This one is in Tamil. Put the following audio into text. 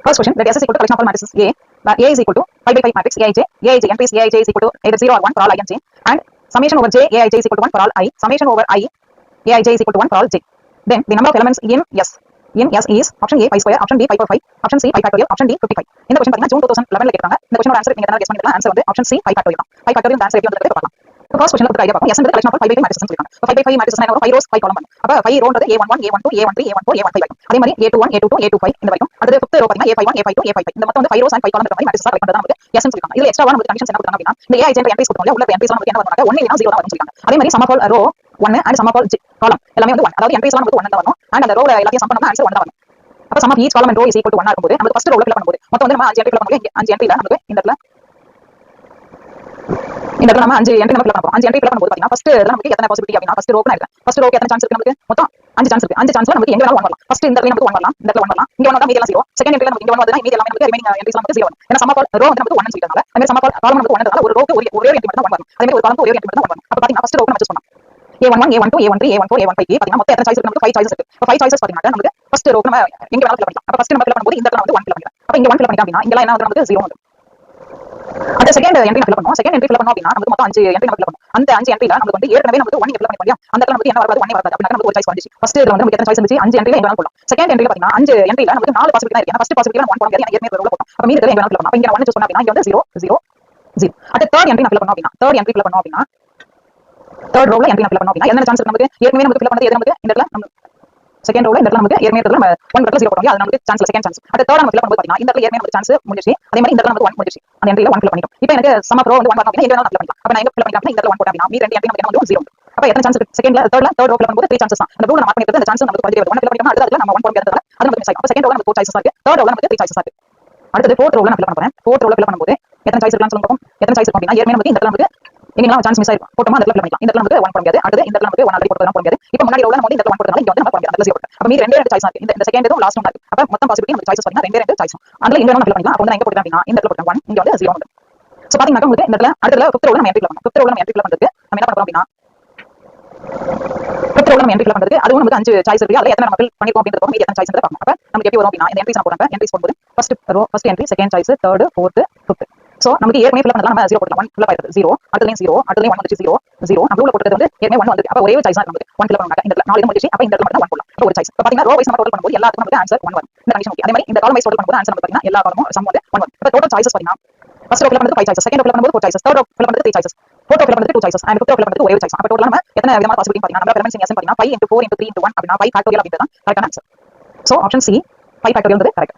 First question, let S is equal to collection of all matrices A, where A is equal to 5 by 5 matrix Aij, entries Aij is equal to either 0 or 1 for all I and j, and summation over j Aij is equal to 1 for all I, summation over I Aij is equal to 1 for all j. Then the number of elements in S is option A pi square, option B pi power 5, option C pi factorial, option D 55. இந்த क्वेश्चन பாத்தீங்கன்னா ஜூன் 2011ல கேட்டாங்க. இந்த क्वेश्चनோட ஆன்சர் நீங்க என்ன கெஸ் பண்ணிக்கலாம். ஆன்சர் வந்து option C pi factorial தான். pi factorial ஆன்சர் எப்படி வந்திருக்கு பார்க்கலாம். இப்போ ஃபர்ஸ்ட் क्वेश्चनல கொடுத்த ஐடியா பார்ப்போம். S ன்றது collection of 5 by 5 matrices னு சொல்லிருக்காங்க. 5 by 5 matrices என்ன வரும்? 5 rows 5 column வரும். அப்ப 5 row ன்றது A11 A12 A13 A14 A15 வரைக்கும். அதே மாதிரி A21 A22 A25 இந்த வரைக்கும். அடுத்து 5th row பாத்தீங்கன்னா A51 A52 A55. இந்த மொத்தம் வந்து 5 rows and 5 column இருக்கிற மாதிரி matrices கலெக்ட் பண்றது நமக்கு S னு சொல்லிருக்காங்க. இதுல எக்ஸ்ட்ராவா நமக்கு கண்டிஷன்ஸ் என்ன கொடுத்தாங்க அப்படினா இந்த Aij ன்ற என்ட்ரிஸ் கொடுத்தோம்ல, உள்ள என்ட்ரிஸ் நமக்கு என்ன வரும்னா 1 இல்லனா 0 தான் வரும்னு சொல்லிருக்காங்க. அதே மாதிரி sum of all row 1 and sum of all column எல்லாமே வந்து 1. அதாவது என்ட்ரிஸ் எல்லாம் நமக்கு 1 தான் வரும். and அந்த ரோல எல்லாத்தையும் சம் பண்ணோம்னா ஆன்சர் 1 தான் வரும். அப்ப sum of each column and row is equal to 1 இருக்கும்போது நமக்கு ஃபர்ஸ்ட் ரோல ஃபில் பண்ணும்போது மொத்தம் வந்து நம்ம 5 என்ட்ரி ஃபில் பண்ணும்போது 5 என்ட்ரில நமக்கு இந்த இடத்துல நம்ம 5 என்ட்ரி நம்ம ஃபில் பண்ண போறோம். 5 என்ட்ரி ஃபில் பண்ணும்போது பாத்தீங்கன்னா ஃபர்ஸ்ட் இதுல நமக்கு எத்தனை பாசிபிலிட்டி அப்படினா ஃபர்ஸ்ட் ரோக்கு நான் இருக்கேன். ஃபர்ஸ்ட் ரோக்கு எத்தனை சான்ஸ் இருக்கு? நமக்கு மொத்தம் 5 சான்ஸ் இருக்கு. 5 சான்ஸ்ல நமக்கு எங்க வேணாலும் 1 வரலாம். ஃபர்ஸ்ட் இந்த இடத்துல நமக்கு 1 வரலாம், இந்த இடத்துல 1 வரலாம், இங்க 1 வந்தா மீதி எல்லாம் 0. செகண்ட் என்ட்ரில நமக்கு இங்க 1 வந்தா மீதி எல்லாமே நமக்கு ரிமைனிங் என்ட்ரிஸ் நமக்கு 0 வரும். ஏன்னா sum of all row வந்து நமக்கு 1 னு சொல்லிட்டாங்க. அதே மாதிரி sum of all column நமக்கு 1 ன்றதால ஒரு ரோக்கு ஒரே என்ட்ரி மட்டும் தான் 1 வரும். அதே மாதிரி ஒரு காலம்க்கு ஒரே என்ட்ரி மட்டும் தான் 1 வரும். அப்ப பாத்தீங்கன்னா ஃபர்ஸ்ட் ரோக்கு நம்ம சூஸ் பண்ணலாம். A11 A12 A13 A14 A15 பாத்தீங்கன்னா மொத்தம் எத்தனை சாய்ஸ் இருக்கு? நமக்கு 5 சாய்ஸஸ் இருக்கு. அப்ப 5 சாய்ஸஸ் பாத்தீங்கன்னா நமக்கு ஃபர்ஸ்ட் ரோக்கு நம்ம எங்க வேணாலும் ஃபில் பண்ணலாம். அப்ப ஃபர்ஸ்ட் நம்ம ஃபில் பண்ணும்போது இந்த இடத்துல வந்து 1 ஃபில் பண்ணிக்கலாம். அப்ப இங்க 1 ஃபில் பண்ணிட்டா அப்படினா இங்க என்ன வந்து நமக்கு 0 வரும். அந்த செகண்ட் என்ட்ரி ஃபில் பண்ணுவோம். செகண்ட் என்ட்ரி ஃபில் பண்ணோம் அப்படினா நமக்கு மொத்தம் 5 என்ட்ரி நம்ம ஃபில் பண்ணுவோம். அந்த 5 என்ட்ரில நமக்கு வந்து ஏற்கனவே நமக்கு 1 ஃபில் பண்ணி முடியும். அந்த இடத்துல நமக்கு என்ன வரது? 1 வரது. அப்படினா நமக்கு ஒரு சாய்ஸ் வந்துச்சு. ஃபர்ஸ்ட் இதுல வந்து நமக்கு எத்தனை சாய்ஸ் இருந்துச்சு? 5 என்ட்ரில எங்க வேணாலும் போடலாம். செகண்ட் என்ட்ரில பாத்தீங்கன்னா 5 என்ட்ரில நமக்கு 4 பாசிபிலிட்டி தான் இருக்கு. ஏன்னா ஃபர்ஸ்ட் பாசிபிலிட்டி 1 போட முடியாது. ஏன்னா ஏற்கனவே ரோல போட்டோம். அப்ப மீதி எங்க வேணாலும் ஃபில் பண்ணலாம். அப்ப இங்க 1 சூஸ் பண்ணா அப்படினா இங்க வந்து 0 0 0. அடுத்து தேர்ட் என்ட்ரி நான் ஃபில் பண்ணோம் அப்படினா தேர்ட் ரோல என்ட்ரி ஃபில் பண்ணோம் அப்படினா என்ன சான்ஸ் இருக்கு? நமக்கு ஏற்கனவே நமக்கு ஃபில் பண்ணது எது? நமக்கு இந்த இடத்துல நம்ம செகண்ட் ரோல இந்த இடத்துல நமக்கு ஏற்கனவே இடத்துல நம்ம 1 இடத்துல 0 போடுறோம். அது நமக்கு சான்ஸ் செகண்ட் சான்ஸ். அடுத்து தேர்ட் நம்ம ஃபில் பண்ணும்போது பாத்தீங்கன்னா இந்த இடத்துல ஏற்கனவே நமக்கு சான்ஸ் முடிஞ்சிச்சு. அதே மாதிரி இந்த இடத்துல நமக்கு 1 முடிஞ்சிச்சு. அந்த என்ட்ரில 1 ஃபில் பண்ணிட்டோம். இப்போ எனக்கு sum of row வந்து 1 வரணும் அப்படினா எங்க வேணாலும் ஃபில் பண்ணிக்கலாம். அப்ப நான் எங்க ஃபில் பண்ணிக்கலாம் அப்படினா இந்த இடத்துல 1 போட்டா அப்படினா மீதி ரெண்டு என்ட்ரி நமக்கு என்ன வந்து 0. அப்ப எத்தனை சான்ஸ் இருக்கு? செகண்ட்ல தேர்ட் ரோ ஃபில் பண்ணும்போது 3 சான்சஸ் தான். அந்த ரூல மார்க் பண்ணிட்டு அந்த சான்ஸ் நமக்கு குறைஞ்சிட்டே வரும். 1 ஃபில் பண்ணிட்டோம்னா அடுத்து நம்ம 1 போட முடியாததால அது நமக்கு மிஸ் ஆகும். அப்ப செகண்ட் ரோல நமக்கு 4 சாய்ஸஸ் இருக்கு. தேர்ட் ரோல நமக்கு 3 சாய்ஸஸ் இருக்கு. அடுத்து ஃபோர்த் ரோல நான் ஃபில் பண்ண போறேன். ஃபோர்த் ரோல ஃபில் பண்ணும்போது எத்தனை சாய்ஸ் இருக்குன்னு சொல்லுங்க. எத்தனை சாய்ஸ் இருக்கும் அப்படினா ஏற்கனவே நமக்கு இந்த இடத்துல நமக்கு எங்கெல்லாம் சான்ஸ் மிஸ் ஆயிருக்கும் போட்டோமா அந்த இடத்துல பண்ணிக்கலாம். இந்த இடத்துல நமக்கு 1 போட முடியாது. அடுத்து இந்த இடத்துல நமக்கு 1 ஆல்ரெடி போட்டதெல்லாம் போட முடியாது. இப்போ முன்னாடி ரோல நம்ம இந்த இடத்துல 1 போட்டதனால இங்க வந்து நம்ம போட முடியாது. அந்த 0 போட்டு. அப்ப மீதி ரெண்டே ரெண்டு சாய்ஸ் இருக்கு. இந்த செகண்ட் இதுவும் லாஸ்ட் ஒன் இருக்கு. அப்ப மொத்தம் பாசிபிலிட்டி நமக்கு சாய்ஸஸ் பாத்தீங்கன்னா ரெண்டே சாய்ஸ். அதுல இங்க வேணா ஃபில் பண்ணிக்கலாம். அப்ப வந்து நான் எங்க போடுறேன் அப்படினா இந்த இடத்துல போடுறேன் 1, இங்க வந்து 0 வந்து. சோ பாத்தீங்கன்னா உங்களுக்கு இந்த இடத்துல அடுத்த ஃபிஃப்த் ரோல நம்ம என்ட்ரி பண்ணலாம். ஃபிஃப்த் ரோல நம்ம என்ட்ரி பண்றதுக்கு நம்ம என்ன பண்ணப் போறோம் அப்படினா ஃபிஃப்த் ரோல நம்ம என்ட்ரி பண்றதுக்கு அதுவும் நமக்கு 5 சாய்ஸ் இருக்கு. அதுல எத்தனை நம்ம ஃபில் பண்ணிருக்கோம் அப்படிங்கறது மீதி எத்தனை சாய்ஸ்ன்றத பார்க்கணும். அப்ப நமக்கு எப்படி வரும் அப்படினா இந்த என்ட்ரிஸ் நம்ம போடுறோம். என்ட்ரிஸ் போடும்போது first row first entry, second choice, third, fourth, fifth. So நமக்கு ஏற்கனவே ஃபில் பண்ணதனால நம்ம 0 போடலாம். 1 ஃபில் ஆயிடுது. 0 அடுத்துலயும் 0 அடுத்துலயும் 1 வந்துச்சு. 0 0 நம்ம ரூல போட்டது வந்து ஏற்கனவே 1 வந்துருக்கு. அப்ப ஒரே சாய்ஸ் தான் நமக்கு 1 ஃபில் பண்ணாங்க. இந்த இடத்துல 4 இது முடிஞ்சிச்சு. அப்ப இந்த இடத்துல மட்டும் 1 போடலாம். அப்ப ஒரு சாய்ஸ். இப்ப பாத்தீங்கன்னா ரோ வைஸ் நம்ம டோட்டல் பண்ணும்போது எல்லாத்துக்கும் நமக்கு ஆன்சர் 1 வரும். இந்த கண்டிஷன் ஓகே. அதே மாதிரி இந்த காலம் வைஸ் டோட்டல் பண்ணும்போது ஆன்சர் நமக்கு பாத்தீங்கன்னா எல்லா காலமும் சம் வந்து 1 வரும். இப்ப டோட்டல் சாய்ஸஸ் பாத்தீங்கன்னா ஃபர்ஸ்ட் ரோ ஃபில் பண்ணது 5 சாய்ஸஸ், செகண்ட் ரோ ஃபில் பண்ணும்போது 4 சாய்ஸஸ், தேர்ட் ரோ ஃபில் பண்ணது 3 சாய்ஸஸ், ஃபோர்த் ரோ ஃபில் பண்ணது 2 choices and fifth row fill பண்ணது ஒரே சாய்ஸ். அப்ப டோட்டலா நம்ம எத்தனை விதமான பாசிபிலிட்டி பாத்தீங்கன்னா நம்ம எலிமெண்ட்ஸ் இன் S பாத்தீங்கன்னா 5 * 4 * 3 * 1 அப்படினா 5 ஃபேக்டோரியல் அப்படின்றது தான் கரெக்டான answer. So option C 5 factorial என்பது கரெக்ட்.